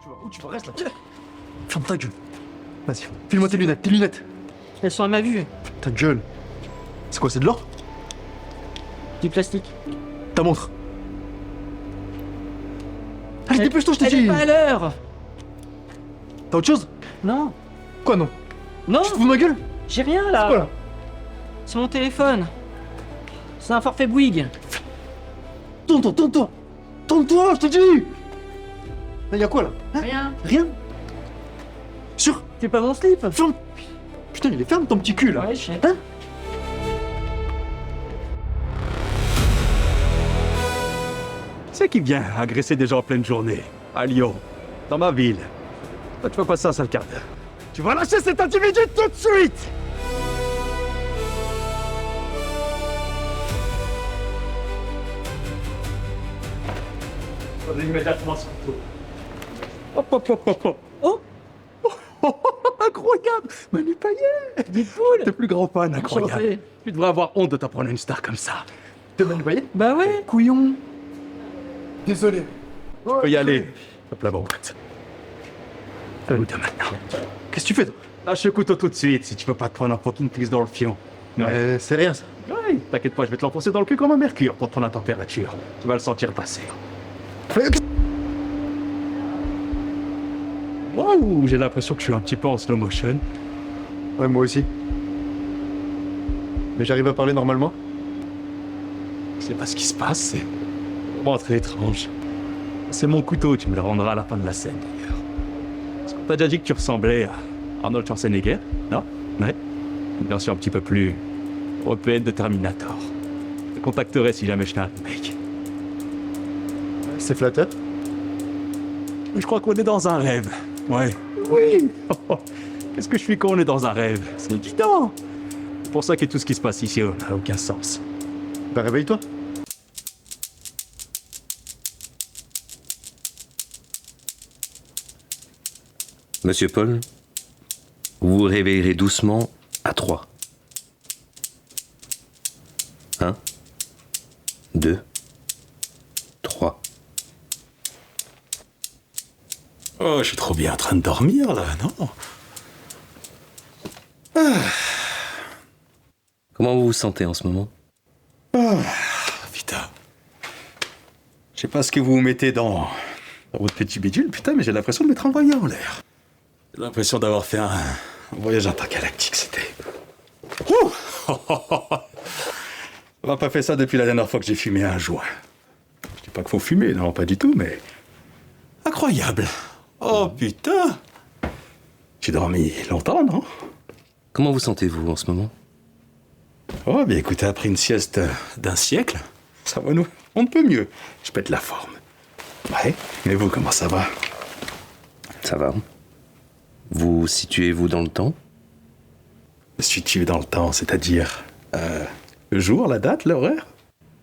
Où tu vas? Reste là. Ferme ta gueule. Vas-y, file-moi tes lunettes, Elles sont à ma vue. Ta gueule. C'est quoi, c'est de l'or? Du plastique. Ta montre. Allez, dépêche-toi, je t'ai Elle est dit. pas à l'heure. T'as autre chose? Non. Quoi, non? Non, Tu te fous de ma gueule? j'ai rien là. C'est quoi, là? C'est mon téléphone. C'est un forfait Bouygues. Tourne-toi, je t'ai dit. Là, y'a quoi, là? Hein? Rien. Rien? Sûr? C'est pas mon slip. Ferme. Putain, il est ferme, ton petit cul, là. Ouais, je sais. Hein? C'est qui vient agresser des gens en pleine journée, à Lyon, dans ma ville. Toi, tu vas passer un sale quart d'heure. Tu vas lâcher cet individu tout de suite! On est immédiatement sur le tour. Hop, hop, hop, hop, hop. Oh, Incroyable! Manu Payet! des poules. T'es plus grand fan, incroyable. Enchanté. Tu devrais avoir honte de t'apprendre une star comme ça. T'es Manu Payet? Bah ouais. Couillon. Désolé. Tu peux y aller. Hop la boîte. Où t'es maintenant? Qu'est-ce que tu fais, toi? Lâche le couteau tout de suite si tu veux pas te prendre un fucking prise dans le fion. C'est rien, ça. Ouais, t'inquiète pas, je vais te l'enfoncer dans le cul comme un mercure pour te prendre la température. Tu vas le sentir passer. Waouh, j'ai l'impression que je suis un petit peu en slow motion. Ouais, moi aussi. Mais j'arrive à parler normalement? Je sais pas ce qui se passe, c'est vraiment très étrange. C'est mon couteau, tu me le rendras à la fin de la scène d'ailleurs. Est-ce qu'on t'a déjà dit que tu ressemblais à Arnold Schwarzenegger? Non? Ouais. Une version un petit peu plus européenne de Terminator. Je te contacterai si jamais je fais un remake. C'est flatteur. Je crois qu'on est dans un rêve. Ouais. Oui. Qu'est-ce que je suis con, on est dans un rêve. C'est évident. C'est pour ça que tout ce qui se passe ici n'a aucun sens. Bah, réveille-toi. Monsieur Paul, vous vous réveillerez doucement à 3. 1, 2, 3. Oh, je suis trop bien en train de dormir, là, non? Comment vous vous sentez en ce moment? Putain. Je sais pas ce que vous mettez dans votre petit bidule, putain, mais j'ai l'impression de m'être envoyé en l'air. J'ai l'impression d'avoir fait un voyage intergalactique, c'était... Ouh. On n'a pas fait ça depuis la dernière fois que j'ai fumé un joint. Je dis pas qu'il faut fumer, non, pas du tout, mais... Incroyable. Oh, putain. J'ai dormi longtemps, non? Comment vous sentez-vous en ce moment? Oh, bien écoutez, après une sieste d'un siècle, ça va nous... On ne peut mieux. Je pète la forme. Ouais, mais vous, comment ça va? Ça va. Vous situez-vous dans le temps? Situé dans le temps, c'est-à-dire... le jour, la date, l'horaire?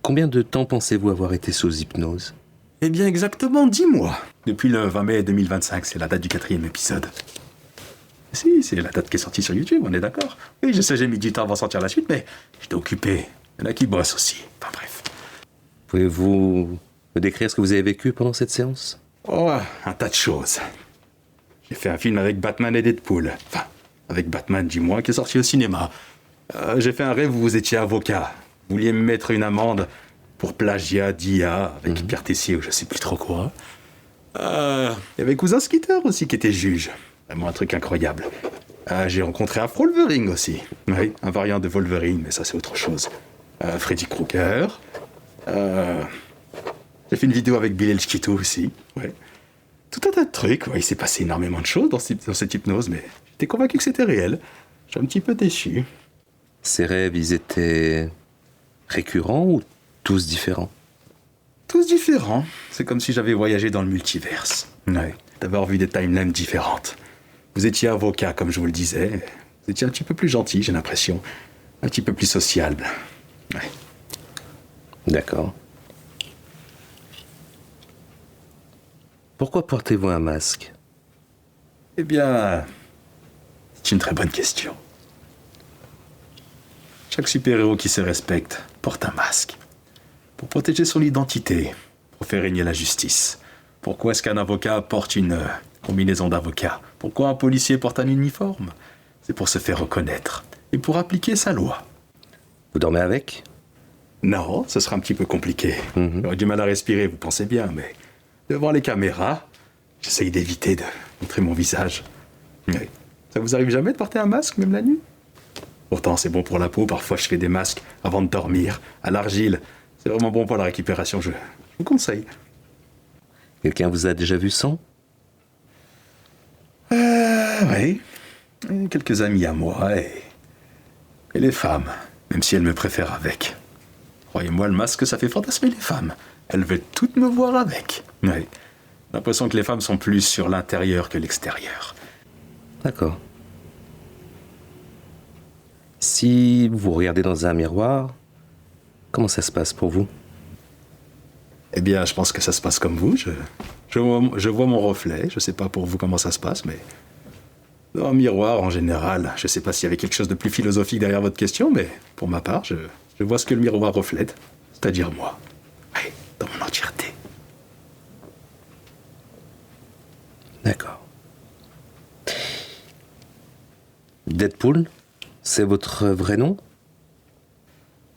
Combien de temps pensez-vous avoir été sous hypnose? Eh bien, exactement 10 mois. Depuis le 20 mai 2025, c'est la date du 4e épisode. Si, c'est la date qui est sortie sur YouTube, on est d'accord? Oui, je sais, j'ai mis du temps avant de sortir la suite, mais j'étais occupé. Il y en a qui bossent aussi. Enfin bref. Pouvez-vous me décrire ce que vous avez vécu pendant cette séance? Oh, un tas de choses. J'ai fait un film avec Batman et Deadpool. Enfin, avec Batman, dis-moi, qui est sorti au cinéma. J'ai fait un rêve où vous étiez avocat. Vous vouliez me mettre une amende pour plagiat d'IA avec Pierre Tessier ou je sais plus trop quoi. Il y avait Cousin Skitter aussi qui était juge. Vraiment un truc incroyable. J'ai rencontré Afro Wolverine aussi. Oui, un variant de Wolverine, mais ça c'est autre chose. Freddy Krueger. J'ai fait une vidéo avec Bill Elchkito aussi. Ouais. Tout un tas de trucs. Ouais, il s'est passé énormément de choses dans cette hypnose, mais j'étais convaincu que c'était réel. Je suis un petit peu déçu. Ces rêves, ils étaient récurrents ou tous différents? Tous différents. C'est comme si j'avais voyagé dans le multiverse. Ouais. D'avoir vu des timelines différentes. Vous étiez avocat, comme je vous le disais. Vous étiez un petit peu plus gentil, j'ai l'impression. Un petit peu plus sociable. Ouais. D'accord. Pourquoi portez-vous un masque? Eh bien, c'est une très bonne question. Chaque super-héros qui se respecte porte un masque. Pour protéger son identité, pour faire régner la justice. Pourquoi est-ce qu'un avocat porte une Combinaison d'avocat. Pourquoi un policier porte un uniforme? C'est pour se faire reconnaître et pour appliquer sa loi. Vous dormez avec? Non, ce sera un petit peu compliqué. Mhm. J'aurais du mal à respirer, vous pensez bien, mais devant les caméras, j'essaye d'éviter de montrer mon visage. Mais ça vous arrive jamais de porter un masque, même la nuit? Pourtant, c'est bon pour la peau. Parfois, je fais des masques avant de dormir, à l'argile. C'est vraiment bon pour la récupération, je vous conseille. Quelqu'un vous a déjà vu sans? Oui. Quelques amis à moi et les femmes, même si elles me préfèrent avec. Croyez-moi, le masque, ça fait fantasmer les femmes. Elles veulent toutes me voir avec. Oui. J'ai l'impression que les femmes sont plus sur l'intérieur que l'extérieur. D'accord. Si vous regardez dans un miroir, comment ça se passe pour vous? Eh bien, je pense que ça se passe comme vous. Je vois mon reflet. Je sais pas pour vous comment ça se passe, mais dans un miroir, en général, je sais pas s'il y avait quelque chose de plus philosophique derrière votre question, mais pour ma part, je vois ce que le miroir reflète, c'est-à-dire moi. Oui, dans mon entièreté. D'accord. Deadpool, c'est votre vrai nom?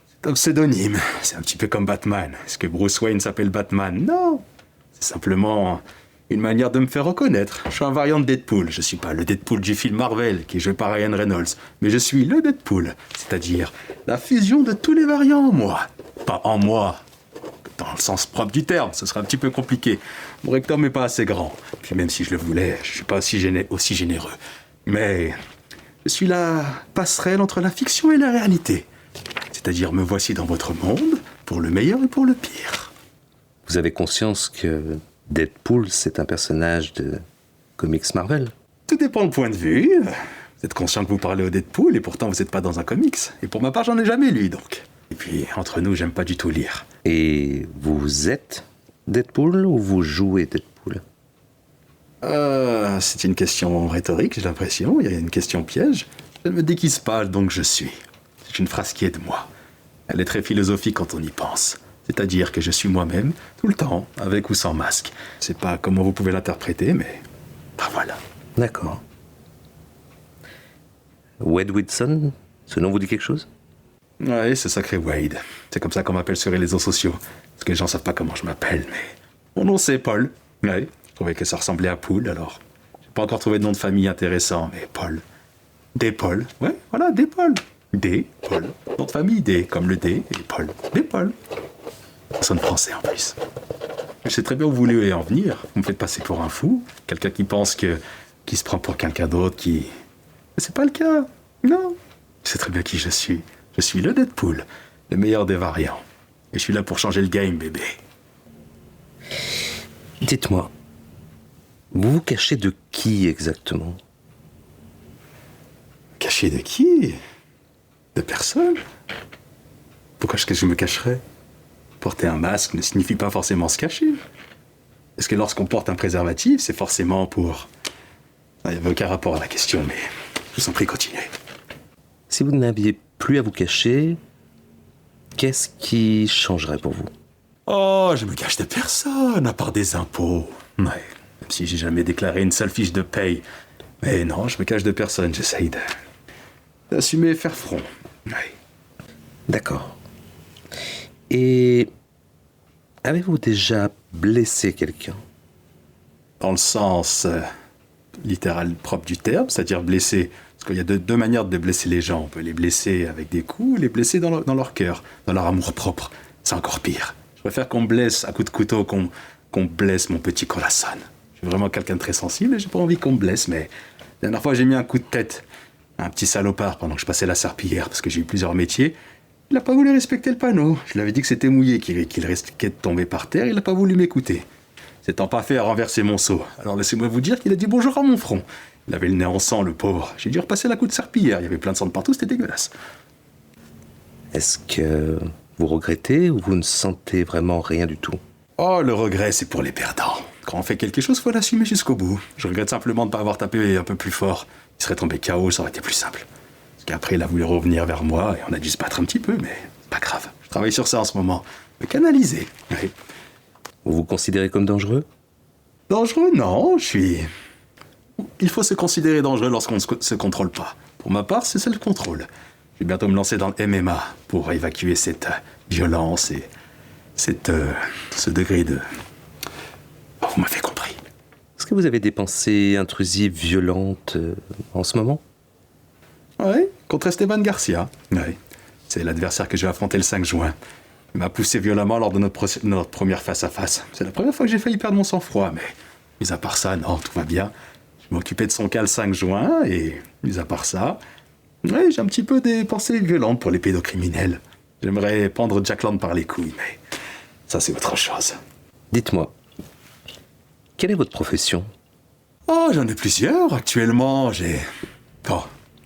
C'est un pseudonyme. C'est un petit peu comme Batman. Est-ce que Bruce Wayne s'appelle Batman? Non. C'est simplement une manière de me faire reconnaître. Je suis un variant de Deadpool. Je suis pas le Deadpool du film Marvel, qui est joué par Ryan Reynolds, mais je suis le Deadpool, c'est-à-dire la fusion de tous les variants en moi. Pas en moi, dans le sens propre du terme, ce serait un petit peu compliqué. Mon rectum n'est pas assez grand. Puis même si je le voulais, je suis pas aussi généreux. Mais je suis la passerelle entre la fiction et la réalité. C'est-à-dire me voici dans votre monde, pour le meilleur et pour le pire. Vous avez conscience que Deadpool, c'est un personnage de comics Marvel? Tout dépend le point de vue. Vous êtes conscient que vous parlez au Deadpool et pourtant vous n'êtes pas dans un comics. Et pour ma part, j'en ai jamais lu donc. Et puis, entre nous, j'aime pas du tout lire. Et vous êtes Deadpool ou vous jouez Deadpool? C'est une question rhétorique, j'ai l'impression. Il y a une question piège. Je ne me déguise pas, donc je suis. C'est une phrase qui est de moi. Elle est très philosophique quand on y pense. C'est-à-dire que je suis moi-même, tout le temps, avec ou sans masque. Je sais pas comment vous pouvez l'interpréter, mais... ben voilà. D'accord. Wade Wilson, ce nom vous dit quelque chose? Ouais, c'est sacré Wade. C'est comme ça qu'on m'appelle sur les réseaux sociaux. Parce que les gens savent pas comment je m'appelle, mais... Mon nom c'est Paul. Ouais, je trouvais que ça ressemblait à Poule, alors... J'ai pas encore trouvé de nom de famille intéressant, mais Paul. Des-Paul. Ouais, voilà, Des-Paul. Des-Paul. Nom de famille, Des, comme le D, et Paul. Des-Paul. Ça sonne français en plus. Je sais très bien où vous voulez en venir. Vous me faites passer pour un fou. Quelqu'un qui pense qui se prend pour quelqu'un d'autre, qui... Mais c'est pas le cas. Non. Je sais très bien qui je suis. Je suis le Deadpool, le meilleur des variants. Et je suis là pour changer le game, bébé. Dites-moi, vous vous cachez de qui exactement? Caché de qui? De personne. Pourquoi est-ce que je me cacherais? Porter un masque ne signifie pas forcément se cacher. Est-ce que lorsqu'on porte un préservatif, c'est forcément pour... Il n'y avait aucun rapport à la question, mais je vous en prie, continuez. Si vous n'aviez plus à vous cacher, qu'est-ce qui changerait pour vous? Oh, je me cache de personne, à part des impôts. Ouais, même si j'ai jamais déclaré une seule fiche de paye. Mais non, je me cache de personne, j'essaye d'assumer et faire front. Ouais. D'accord. Et avez-vous déjà blessé quelqu'un? Dans le sens littéral propre du terme, c'est-à-dire blesser. Parce qu'il y a deux manières de blesser les gens. On peut les blesser avec des coups ou les blesser dans leur cœur, dans leur amour propre. C'est encore pire. Je préfère qu'on me blesse à coups de couteau qu'on blesse mon petit corazon. Je suis vraiment quelqu'un de très sensible et j'ai pas envie qu'on me blesse, mais la dernière fois j'ai mis un coup de tête à un petit salopard pendant que je passais la serpillière, parce que j'ai eu plusieurs métiers. Il n'a pas voulu respecter le panneau. Je lui avais dit que c'était mouillé, qu'il risquait de tomber par terre. Il n'a pas voulu m'écouter. S'étant pas fait à renverser mon seau. Alors laissez-moi vous dire qu'il a dit bonjour à mon front. Il avait le nez en sang, le pauvre. J'ai dû repasser la coup de serpillière. Il y avait plein de sang de partout, c'était dégueulasse. Est-ce que vous regrettez ou vous ne sentez vraiment rien du tout? Oh, le regret, c'est pour les perdants. Quand on fait quelque chose, faut l'assumer jusqu'au bout. Je regrette simplement de ne pas avoir tapé un peu plus fort. Il serait tombé KO, ça aurait été plus simple. Parce qu'après, il a voulu revenir vers moi et on a dû se battre un petit peu, mais c'est pas grave. Je travaille sur ça en ce moment. Me canaliser. Oui. Vous vous considérez comme dangereux? Dangereux, non. Je Il faut se considérer dangereux lorsqu'on ne se contrôle pas. Pour ma part, c'est ça le contrôle. Je vais bientôt me lancer dans le MMA pour évacuer cette violence et ce degré de... Oh, vous m'avez compris. Est-ce que vous avez des pensées intrusives, violentes en ce moment? Oui, contre Esteban Garcia. Oui. C'est l'adversaire que je vais affronter le 5 juin. Il m'a poussé violemment lors de notre première face-à-face. C'est la première fois que j'ai failli perdre mon sang-froid, mais mis à part ça, non, tout va bien. Je m'occupais de son cas le 5 juin, et mis à part ça, oui, j'ai un petit peu des pensées violentes pour les pédocriminels. J'aimerais pendre Jack Land par les couilles, mais ça c'est autre chose. Dites-moi, quelle est votre profession? Oh, j'en ai plusieurs. Actuellement,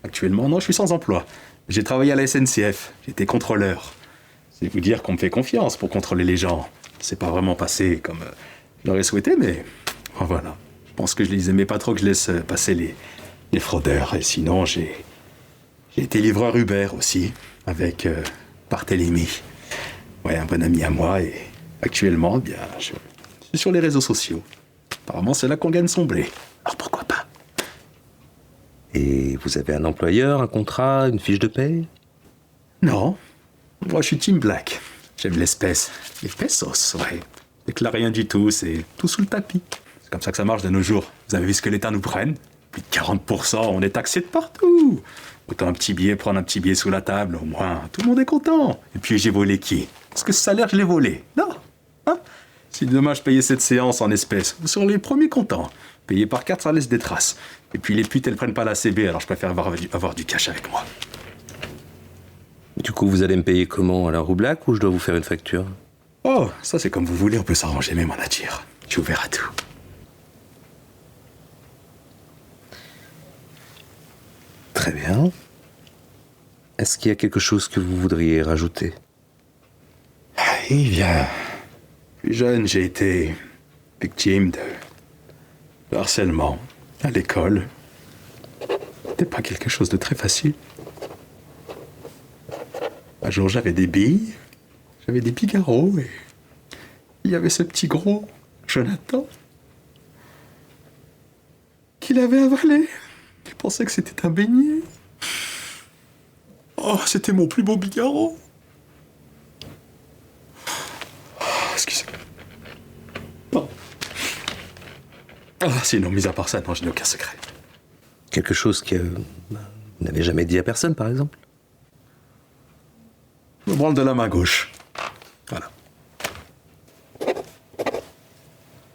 actuellement, non, je suis sans emploi. J'ai travaillé à la SNCF, j'étais contrôleur. C'est vous dire qu'on me fait confiance pour contrôler les gens. C'est pas vraiment passé comme j'aurais souhaité, mais oh, voilà. Je pense que je les aimais pas trop que je laisse passer les fraudeurs. Et sinon, j'ai été livreur Uber aussi, avec Barthélemy. Ouais, un bon ami à moi. Et actuellement, eh bien, je suis sur les réseaux sociaux. Apparemment, c'est là qu'on gagne son blé. Alors pourquoi pas? Et vous avez un employeur, un contrat, une fiche de paie? Non. Moi, je suis Team Black. J'aime l'espèce. Les pesos, ouais. Déclare rien du tout, c'est tout sous le tapis. C'est comme ça que ça marche de nos jours. Vous avez vu ce que l'État nous prenne? Plus de 40%, on est taxé de partout. Autant prendre un petit billet sous la table, au moins, tout le monde est content. Et puis, j'ai volé qui? Est-ce que ce salaire, je l'ai volé? Non. Hein? Si demain, je payais cette séance en espèces, vous serez les premiers contents. Payer par carte, ça laisse des traces. Et puis, les putes, elles prennent pas la CB, alors je préfère avoir du cash avec moi. Du coup, vous allez me payer comment? À la roublac ou je dois vous faire une facture? Oh, ça c'est comme vous voulez, on peut s'arranger même en nature. Je suis ouvert à tout. Très bien. Est-ce qu'il y a quelque chose que vous voudriez rajouter? Il vient. Plus jeune, j'ai été victime de harcèlement à l'école. C'était pas quelque chose de très facile. Un jour, j'avais des billes, j'avais des bigarros, et il y avait ce petit gros Jonathan qui l'avait avalé. Je pensais que c'était un beignet. Oh, c'était mon plus beau bigarro. Oh, excusez-moi. Non. Ah, sinon, mis à part ça, non, je n'ai aucun secret. Quelque chose que vous n'avez jamais dit à personne, par exemple? Je me branle de la main gauche. Voilà.